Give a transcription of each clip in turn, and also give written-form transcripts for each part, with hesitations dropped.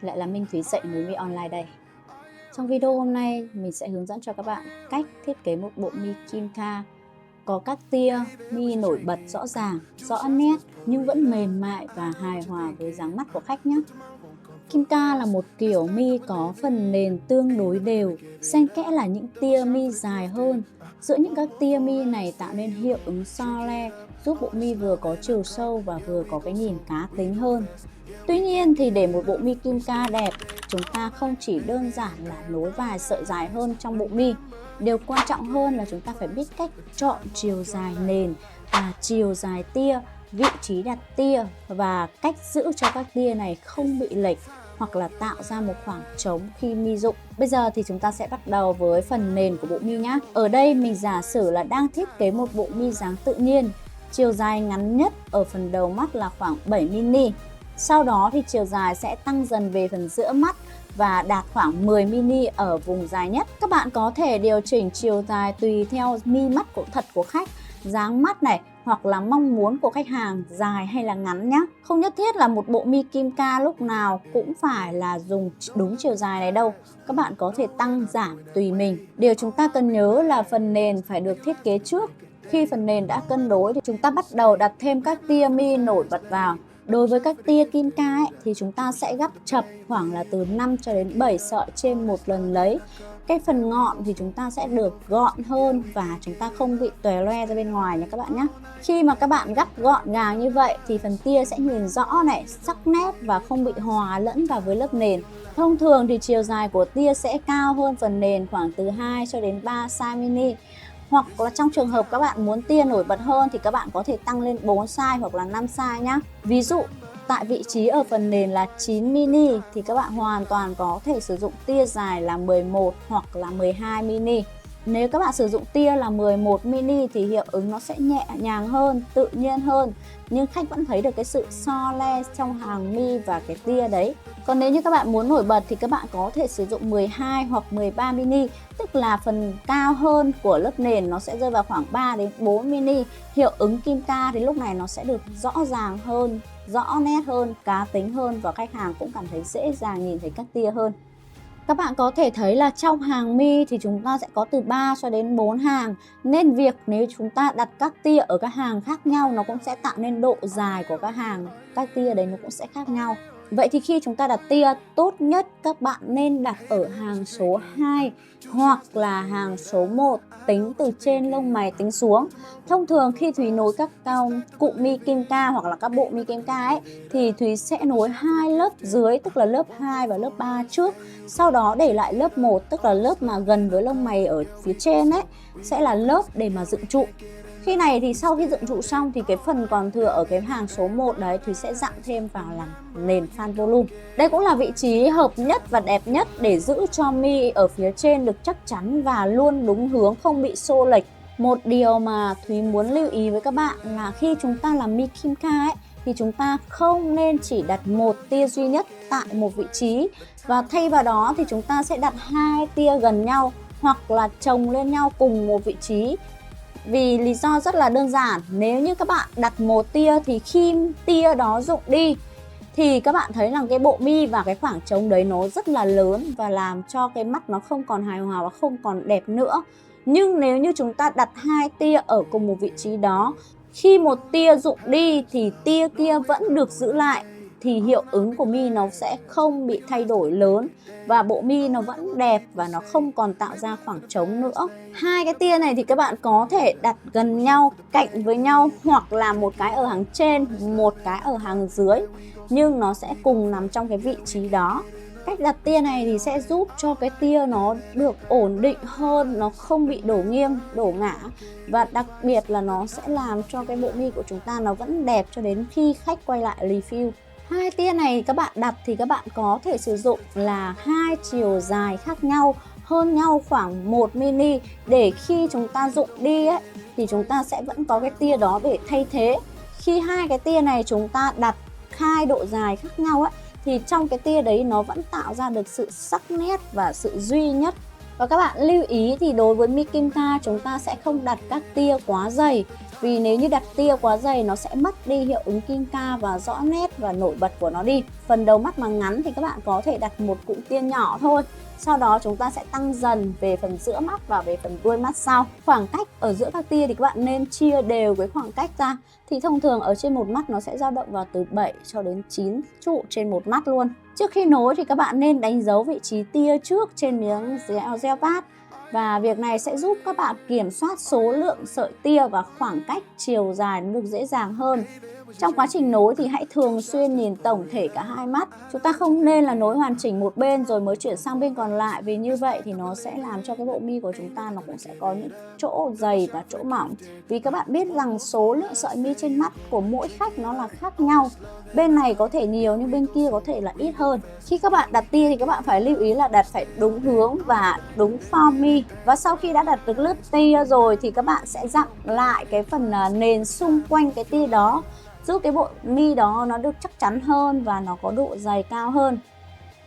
lại là Minh Thúy dạy nối mi online đây. Trong video hôm nay mình sẽ hướng dẫn cho các bạn cách thiết kế một bộ mi Kimca có các tia mi nổi bật rõ ràng, rõ nét nhưng vẫn mềm mại và hài hòa với dáng mắt của khách nhé. Kimca là một kiểu mi có phần nền tương đối đều, xen kẽ là những tia mi dài hơn. Giữa những các tia mi này tạo nên hiệu ứng so le, giúp bộ mi vừa có chiều sâu và vừa có cái nhìn cá tính hơn. Tuy nhiên thì để một bộ mi Kimca đẹp, chúng ta không chỉ đơn giản là nối vài sợi dài hơn trong bộ mi. Điều quan trọng hơn là chúng ta phải biết cách chọn chiều dài nền và chiều dài tia, vị trí đặt tia và cách giữ cho các tia này không bị lệch hoặc là tạo ra một khoảng trống khi mi rụng. Bây giờ thì chúng ta sẽ bắt đầu với phần nền của bộ mi nhé. Ở đây mình giả sử là đang thiết kế một bộ mi dáng tự nhiên. Chiều dài ngắn nhất ở phần đầu mắt là khoảng 7mm. Sau đó thì chiều dài sẽ tăng dần về phần giữa mắt và đạt khoảng 10mm ở vùng dài nhất. Các bạn có thể điều chỉnh chiều dài tùy theo mi mắt thật của khách, dáng mắt này hoặc là mong muốn của khách hàng dài hay là ngắn nhé. Không nhất thiết là một bộ mi Kimca lúc nào cũng phải là dùng đúng chiều dài này đâu. Các bạn có thể tăng giảm tùy mình. Điều chúng ta cần nhớ là phần nền phải được thiết kế trước. Khi phần nền đã cân đối thì chúng ta bắt đầu đặt thêm các tia mi nổi bật vào. Đối với các tia Kimca thì chúng ta sẽ gắp chập khoảng là từ 5 cho đến 7 sợi trên một lần lấy. Cái phần ngọn thì chúng ta sẽ được gọn hơn và chúng ta không bị tòe loe ra bên ngoài nha các bạn nhé. Khi mà các bạn gắp gọn gàng như vậy thì phần tia sẽ nhìn rõ này, sắc nét và không bị hòa lẫn vào với lớp nền. Thông thường thì chiều dài của tia sẽ cao hơn phần nền khoảng từ 2 cho đến 3 cm. Hoặc là trong trường hợp các bạn muốn tia nổi bật hơn thì các bạn có thể tăng lên 4 size hoặc là 5 size nhé. Ví dụ tại vị trí ở phần nền là 9mm thì các bạn hoàn toàn có thể sử dụng tia dài là 11 hoặc là 12mm. Nếu các bạn sử dụng tia là 11mm thì hiệu ứng nó sẽ nhẹ nhàng hơn, tự nhiên hơn, nhưng khách vẫn thấy được cái sự so le trong hàng mi và cái tia đấy. Còn nếu như các bạn muốn nổi bật thì các bạn có thể sử dụng 12 hoặc 13mm, tức là phần cao hơn của lớp nền nó sẽ rơi vào khoảng 3 đến 4mm. Hiệu ứng Kimca thì lúc này nó sẽ được rõ ràng hơn, rõ nét hơn, cá tính hơn và khách hàng cũng cảm thấy dễ dàng nhìn thấy các tia hơn. Các bạn có thể thấy là trong hàng mi thì chúng ta sẽ có từ 3 cho đến 4 hàng. Nên việc nếu chúng ta đặt các tia ở các hàng khác nhau nó cũng sẽ tạo nên độ dài của các hàng. Các tia đấy nó cũng sẽ khác nhau. Vậy thì khi chúng ta đặt tia, tốt nhất các bạn nên đặt ở hàng số 2 hoặc là hàng số 1, tính từ trên lông mày tính xuống. Thông thường khi Thúy nối các cụm mi Kimca hoặc là các bộ mi Kimca ấy thì Thúy sẽ nối 2 lớp dưới, tức là lớp 2 và lớp 3 trước. Sau đó để lại lớp 1, tức là lớp mà gần với lông mày ở phía trên ấy, sẽ là lớp để mà dựng trụ. Khi này thì sau khi dựng trụ xong thì cái phần còn thừa ở cái hàng số 1 đấy Thúy sẽ dặn thêm vào làm nền fan volume. Đây cũng là vị trí hợp nhất và đẹp nhất để giữ cho mi ở phía trên được chắc chắn và luôn đúng hướng, không bị xô lệch. Một điều mà Thúy muốn lưu ý với các bạn là khi chúng ta làm mi Kimca ấy thì chúng ta không nên chỉ đặt một tia duy nhất tại một vị trí, và thay vào đó thì chúng ta sẽ đặt 2 tia gần nhau hoặc là chồng lên nhau cùng một vị trí. Vì lý do rất là đơn giản, nếu như các bạn đặt một tia thì khi tia đó rụng đi thì các bạn thấy rằng cái bộ mi và cái khoảng trống đấy nó rất là lớn và làm cho cái mắt nó không còn hài hòa và không còn đẹp nữa. Nhưng nếu như chúng ta đặt 2 tia ở cùng một vị trí đó, khi một tia rụng đi thì tia kia vẫn được giữ lại, thì hiệu ứng của mi nó sẽ không bị thay đổi lớn và bộ mi nó vẫn đẹp và nó không còn tạo ra khoảng trống nữa. 2 cái tia này thì các bạn có thể đặt gần nhau, cạnh với nhau, hoặc là một cái ở hàng trên, một cái ở hàng dưới, nhưng nó sẽ cùng nằm trong cái vị trí đó. Cách đặt tia này thì sẽ giúp cho cái tia nó được ổn định hơn, nó không bị đổ nghiêng, đổ ngả, và đặc biệt là nó sẽ làm cho cái bộ mi của chúng ta nó vẫn đẹp cho đến khi khách quay lại review. 2 tia này các bạn đặt thì các bạn có thể sử dụng là 2 chiều dài khác nhau, hơn nhau khoảng 1mm, để khi chúng ta rụng đi ấy, thì chúng ta sẽ vẫn có cái tia đó để thay thế. Khi 2 cái tia này chúng ta đặt 2 độ dài khác nhau ấy, thì trong cái tia đấy nó vẫn tạo ra được sự sắc nét và sự duy nhất. Và các bạn lưu ý thì đối với mi Kimca chúng ta sẽ không đặt các tia quá dày, Vì nếu như đặt tia quá dày nó sẽ mất đi hiệu ứng kim ca và rõ nét và nổi bật của nó đi. Phần đầu mắt mà ngắn thì các bạn có thể đặt một cụm tia nhỏ thôi. Sau đó chúng ta sẽ tăng dần về phần giữa mắt và về phần đuôi mắt sau. Khoảng cách ở giữa các tia thì các bạn nên chia đều cái khoảng cách ra. Thì thông thường ở trên một mắt nó sẽ dao động vào từ 7 cho đến 9 trụ trên một mắt luôn. Trước khi nối thì các bạn nên đánh dấu vị trí tia trước trên miếng gel pad. Và việc này sẽ giúp các bạn kiểm soát số lượng sợi tia và khoảng cách chiều dài nó được dễ dàng hơn. Trong quá trình nối thì hãy thường xuyên nhìn tổng thể cả hai mắt. Chúng ta không nên là nối hoàn chỉnh một bên rồi mới chuyển sang bên còn lại, vì như vậy thì nó sẽ làm cho cái bộ mi của chúng ta nó cũng sẽ có những chỗ dày và chỗ mỏng. Vì các bạn biết rằng số lượng sợi mi trên mắt của mỗi khách nó là khác nhau. Bên này có thể nhiều nhưng bên kia có thể là ít hơn. Khi các bạn đặt tia thì các bạn phải lưu ý là đặt phải đúng hướng và đúng form mi. Và sau khi đã đặt được lớp tia rồi thì các bạn sẽ dặm lại cái phần nền xung quanh cái tia đó, giúp cái bộ mi đó nó được chắc chắn hơn và nó có độ dày cao hơn.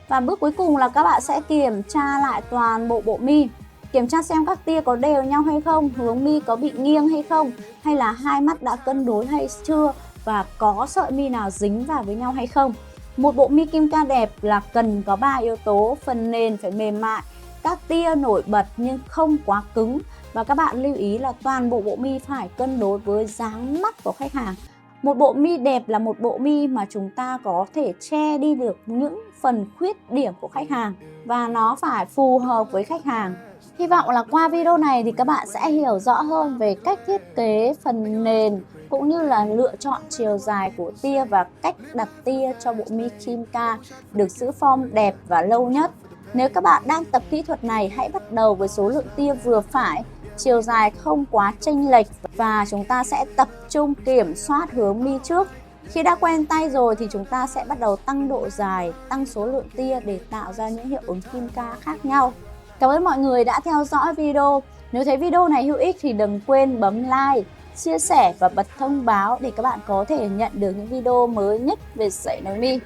Và bước cuối cùng là các bạn sẽ kiểm tra lại toàn bộ mi. Kiểm tra xem các tia có đều nhau hay không, hướng mi có bị nghiêng hay không, hay là hai mắt đã cân đối hay chưa, và có sợi mi nào dính vào với nhau hay không. Một bộ mi kim ca đẹp là cần có 3 yếu tố. Phần nền phải mềm mại, các tia nổi bật nhưng không quá cứng. Và các bạn lưu ý là toàn bộ mi phải cân đối với dáng mắt của khách hàng. Một bộ mi đẹp là một bộ mi mà chúng ta có thể che đi được những phần khuyết điểm của khách hàng và nó phải phù hợp với khách hàng. Hy vọng là qua video này thì các bạn sẽ hiểu rõ hơn về cách thiết kế phần nền cũng như là lựa chọn chiều dài của tia và cách đặt tia cho bộ mi kim ca được giữ form đẹp và lâu nhất. Nếu các bạn đang tập kỹ thuật này, hãy bắt đầu với số lượng tia vừa phải, chiều dài không quá chênh lệch và chúng ta sẽ tập trung kiểm soát hướng mi trước. Khi đã quen tay rồi thì chúng ta sẽ bắt đầu tăng độ dài, tăng số lượng tia để tạo ra những hiệu ứng kim ca khác nhau. Cảm ơn mọi người đã theo dõi video. Nếu thấy video này hữu ích thì đừng quên bấm like, chia sẻ và bật thông báo để các bạn có thể nhận được những video mới nhất về sợi nối mi.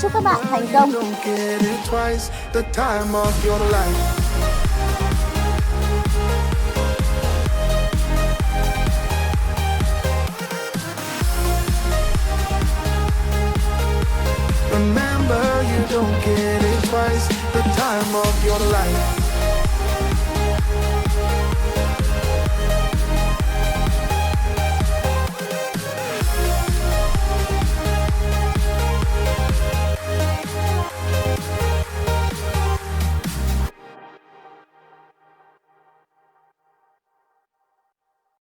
Chúc các bạn thành công!